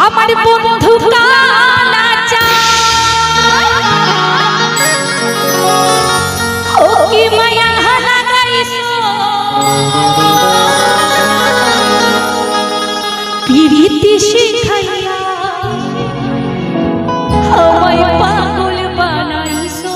আমার বন্ধু কালা চাঁদ ও কি মায়া লাগাইছো পিরিতি শিখাইয়া আমায় পাগল বানাইছো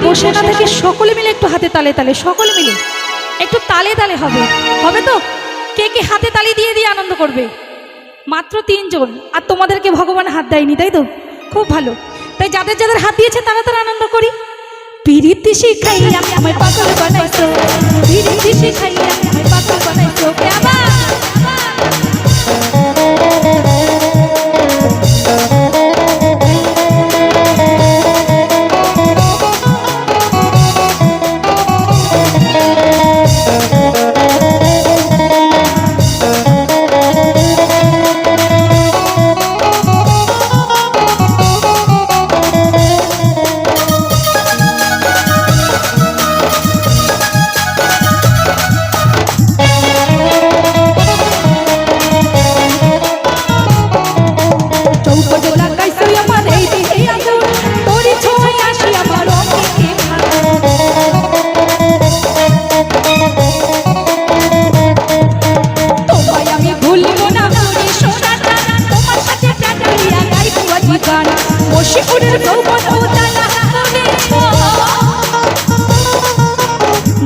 বসে না থেকে সকলে মিলে একটু হাতে তালে তালে সকলে মিলে একটু তালে তালে হবে হবে তো কে কে হাতে তালি দিয়ে দিয়ে আনন্দ করবে মাত্র 3 জন আর তোমাদেরকে ভগবান হাত দেয়নি তাই তো খুব ভালো তাই যাদের যাদের হাত দিয়েছে তারা তারা আনন্দ করি পিরিতি শিখাইয়া আমায় পাগল বানাইছো পিরিতি শিখাইয়া আমায় পাগল বানাইছো কে আবার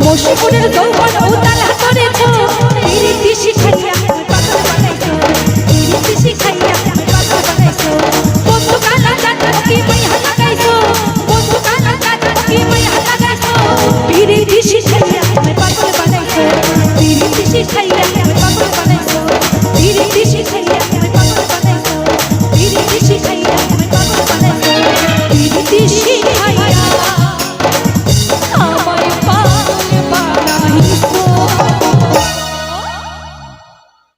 মশিপুরের যৌবন ও তালা করে